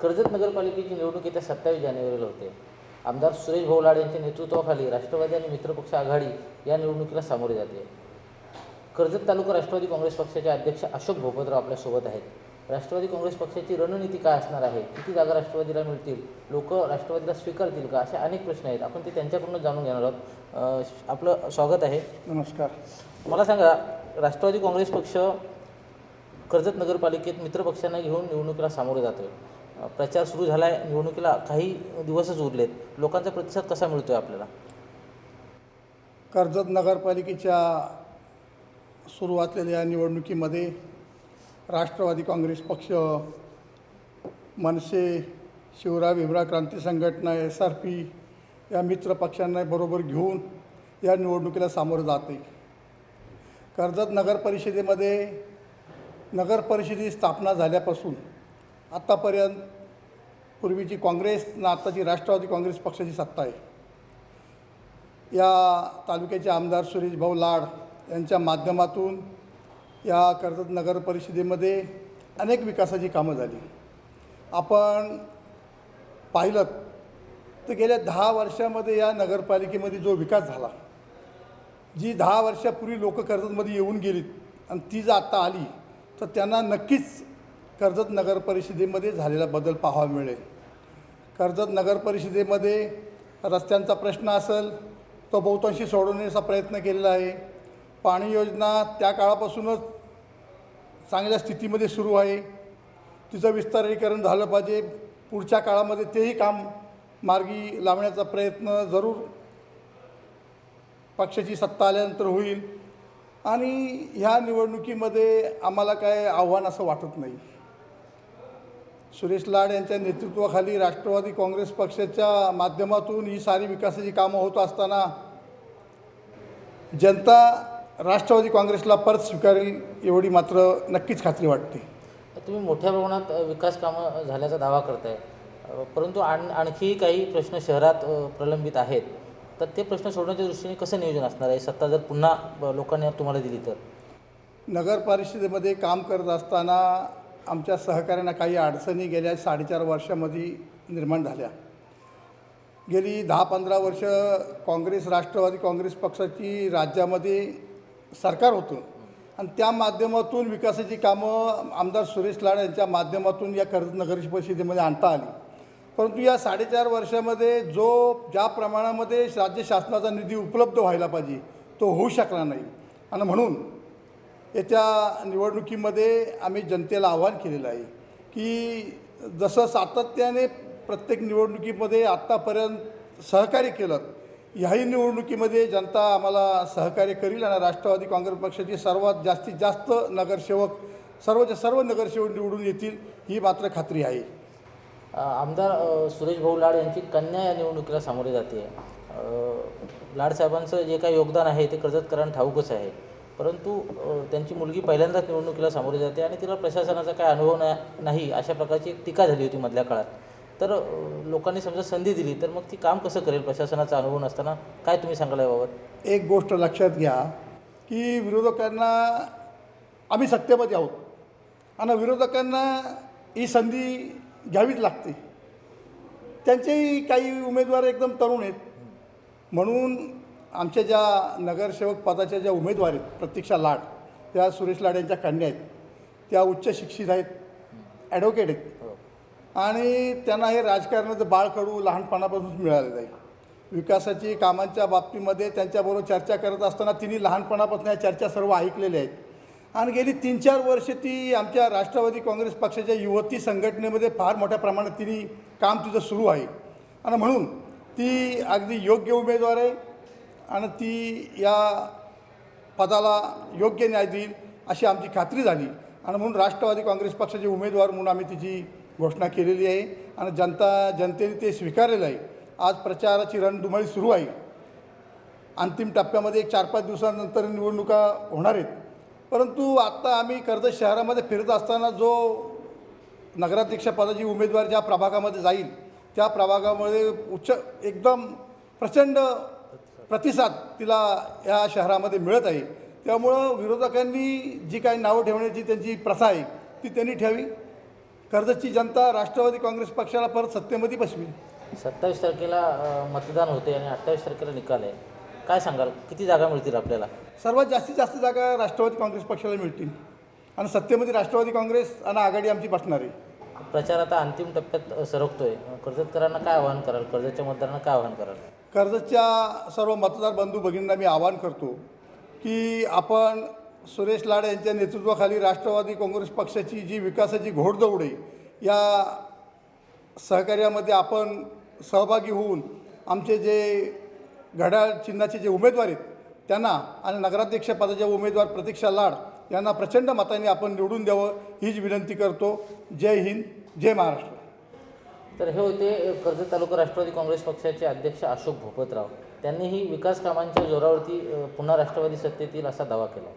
कर्जत नगरपालिकेची निवडणूक येत्या 27 जानेवारीला होते. आमदार सुरेश भाऊ लाड यांच्या नेतृत्वाखाली राष्ट्रवादी आणि मित्रपक्ष आघाडी या निवडणुकीला सामोरे जाते. कर्जत तालुका राष्ट्रवादी काँग्रेस पक्षाचे अध्यक्ष अशोक भोपतराव आपल्यासोबत आहेत. राष्ट्रवादी काँग्रेस पक्षाची रणनीती काय असणार आहे, किती जागा राष्ट्रवादीला मिळतील, लोक राष्ट्रवादीला स्वीकारतील का, असे अनेक प्रश्न आहेत. आपण ते त्यांच्याकडून जाणून घेणार आहोत. आपलं स्वागत आहे. नमस्कार. मला सांगा, राष्ट्रवादी काँग्रेस पक्ष कर्जत नगरपालिकेत मित्रपक्षांना घेऊन निवडणुकीला सामोरे जातो आहे. प्रचार सुरू झाला आहे. निवडणुकीला काही दिवसच उरलेत. लोकांचा प्रतिसाद कसा मिळतो आहे आपल्याला? कर्जत नगरपालिकेच्या सुरू असलेल्या निवडणुकीमध्ये राष्ट्रवादी काँग्रेस पक्ष, मनसे, शिवराय भिमराव क्रांती संघटना, SRP या मित्र पक्षांना बरोबर घेऊन या निवडणुकीला सामोरं जाते. कर्जत नगरपरिषदेमध्ये नगरपरिषदेची स्थापना झाल्यापासून आत्तापर्यंत पूर्वीची काँग्रेस आणि आत्ताची राष्ट्रवादी काँग्रेस पक्षाची सत्ता आहे. या तालुक्याचे आमदार सुरेश भाऊ लाड यांच्या माध्यमातून या कर्जत नगर परिषदेमध्ये अनेक विकासाची कामं झाली. आपण पाहिलं तर गेल्या 10 वर्षामध्ये या नगरपालिकेमध्ये जो विकास झाला, जी 10 वर्षापूर्वी लोक कर्जतमध्ये येऊन गेलीत आणि ती जर आत्ता आली तर त्यांना नक्कीच कर्जत नगर परिषदेमध्ये झालेला बदल पाहायला मिळेल. कर्जत नगर परिषदेमध्ये रस्त्यांचा प्रश्न असेल तो बहुतांशी सोडवण्याचा प्रयत्न केलेला आहे. पाणी योजना त्या काळापासूनच चांगल्या स्थितीमध्ये सुरू आहे. तिचं विस्तारीकरण झालं पाहिजे. पुढच्या काळामध्ये तेही काम मार्गी लावण्याचा प्रयत्न जरूर पक्षाची सत्ता आल्यानंतर होईल. आणि ह्या निवडणुकीमध्ये आम्हाला काय आव्हान असं वाटत नाही. सुरेश लाड यांच्या नेतृत्वाखाली राष्ट्रवादी काँग्रेस पक्षाच्या माध्यमातून ही सारी विकासाची कामं होत असताना जनता राष्ट्रवादी काँग्रेसला परत स्वीकारेल एवढी मात्र नक्कीच खात्री वाटते. तुम्ही मोठ्या प्रमाणात विकास कामं झाल्याचा दावा करताय, परंतु आणखी काही प्रश्न शहरात प्रलंबित आहेत. तर ते प्रश्न सोडवण्याच्या दृष्टीने कसं नियोजन असणार आहे, सत्ता जर पुन्हा लोकांनी तुम्हाला दिली तर? नगर परिषदेमध्ये काम करत असताना आमच्या सहकाऱ्यांना काही अडचणी गेल्या 4.5 वर्षामध्ये निर्माण झाल्या. गेली 10-15 वर्ष काँग्रेस राष्ट्रवादी काँग्रेस पक्षाची राज्यामध्ये सरकार होतं आणि त्या माध्यमातून विकासाची कामं आमदार सुरेश लाड यांच्या माध्यमातून या कर्जत नगर परिषदेमध्ये आणता आली. परंतु या 4.5 वर्षामध्ये ज्या प्रमाणामध्ये राज्य शासनाचा निधी उपलब्ध व्हायला पाहिजे तो होऊ शकला नाही. आणि म्हणून येत्या निवडणुकीमध्ये आम्ही जनतेला आवाहन केलेलं आहे की जसं सातत्याने प्रत्येक निवडणुकीमध्ये आत्तापर्यंत सहकार्य केलं, ह्याही निवडणुकीमध्ये जनता आम्हाला सहकार्य करील आणि राष्ट्रवादी काँग्रेस पक्षाचे सर्वात जास्तीत जास्त नगरसेवक, सर्व नगरसेवक निवडून येतील ही मात्र खात्री आहे. आमदार सुरेश भाऊ लाड यांची कन्या या निवडणुकीला सामोरे जाते. लाडसाहेबांचं जे काही योगदान आहे ते कर्जतकरांना ठाऊकच आहे, परंतु त्यांची मुलगी पहिल्यांदाच निवडणुकीला सामोरे जाते आणि तिला प्रशासनाचा काय अनुभव नाही अशा प्रकारची एक टीका झाली होती मधल्या काळात. तर लोकांनी समजा संधी दिली तर मग ती काम कसं करेल प्रशासनाचा अनुभव नसताना? काय तुम्ही सांगाल याबाबत? एक गोष्ट लक्षात घ्या की विरोधकांना आम्ही सत्तेमध्ये आहोत आणि विरोधकांना ही संधी घ्यावीच लागते. त्यांचेही काही उमेदवार एकदम तरुण आहेत. म्हणून आमच्या ज्या नगरसेवक पदाच्या ज्या उमेदवार आहेत प्रतीक्षा लाड, त्या सुरेश लाड यांच्या कन्या आहेत. त्या उच्च शिक्षित आहेत, ॲडव्होकेट आहेत आणि त्यांना हे राजकारणाचं बाळकडू लहानपणापासूनच मिळालेलं आहे. विकासाची कामांच्या बाबतीमध्ये त्यांच्याबरोबर चर्चा करत असताना तिने लहानपणापासून या चर्चा सर्व ऐकलेल्या आहेत आणि गेली 3-4 वर्ष ती आमच्या राष्ट्रवादी काँग्रेस पक्षाच्या युवती संघटनेमध्ये फार मोठ्या प्रमाणात तिने काम तिचं सुरू आहे. आणि म्हणून ती अगदी योग्य उमेदवार आहे आणि ती या पदाला योग्य न्याय देईल अशी आमची खात्री झाली. आणि म्हणून राष्ट्रवादी काँग्रेस पक्षाचे उमेदवार म्हणून आम्ही तिची घोषणा केलेली आहे आणि जनतेने ते स्वीकारलेलं आहे. आज प्रचाराची रणधुमाळी सुरू आहे. अंतिम टप्प्यामध्ये 4-5 दिवसानंतर निवडणुका होणार आहेत. परंतु आत्ता आम्ही कर्जत शहरामध्ये फिरत असताना जो नगराध्यक्षपदाची उमेदवार ज्या प्रभागामध्ये जाईल त्या प्रभागामध्ये एकदम प्रचंड प्रतिसाद तिला या शहरामध्ये मिळत आहे. त्यामुळं विरोधकांनी जी काही नावं ठेवण्याची त्यांची प्रथा आहे ती त्यांनी ठेवी. कर्जतची जनता राष्ट्रवादी काँग्रेस पक्षाला परत सत्तेमध्ये बसवेल. 27 तारखेला मतदान होते आणि 28 तारखेला निकाल आहे. काय सांगाल, किती जागा मिळतील आपल्याला? सर्वात जास्तीत जास्त जागा राष्ट्रवादी काँग्रेस पक्षाला मिळतील आणि सत्तेमध्ये राष्ट्रवादी काँग्रेस आणि आघाडी आमची बसणार आहे. प्रचार आता अंतिम टप्प्यात सरकतोय. कर्जतकरांना काय आवाहन कराल, कर्जतच्या मतदारांना काय आवाहन कराल? कर्जतच्या सर्व मतदार बंधू भगिनींना मी आवाहन करतो की आपण सुरेश लाड यांच्या नेतृत्वाखाली राष्ट्रवादी काँग्रेस पक्षाची जी विकासाची घोडदौड आहे या सहकार्यामध्ये आपण सहभागी होऊन आमचे जे घड्याळ चिन्हाचे जे उमेदवार आहेत त्यांना आणि नगराध्यक्षपदाचे उमेदवार प्रतीक्षा लाड यांना प्रचंड मतांनी आपण निवडून द्यावं हीच विनंती करतो. जय हिंद, जय महाराष्ट्र. तर हे होते कर्जत तालुका राष्ट्रवादी काँग्रेस पक्षाचे अध्यक्ष अशोक भोपतराव. त्यांनीही विकास कामांच्या जोरावरती पुन्हा राष्ट्रवादी सत्तेत येईल असा दावा केला.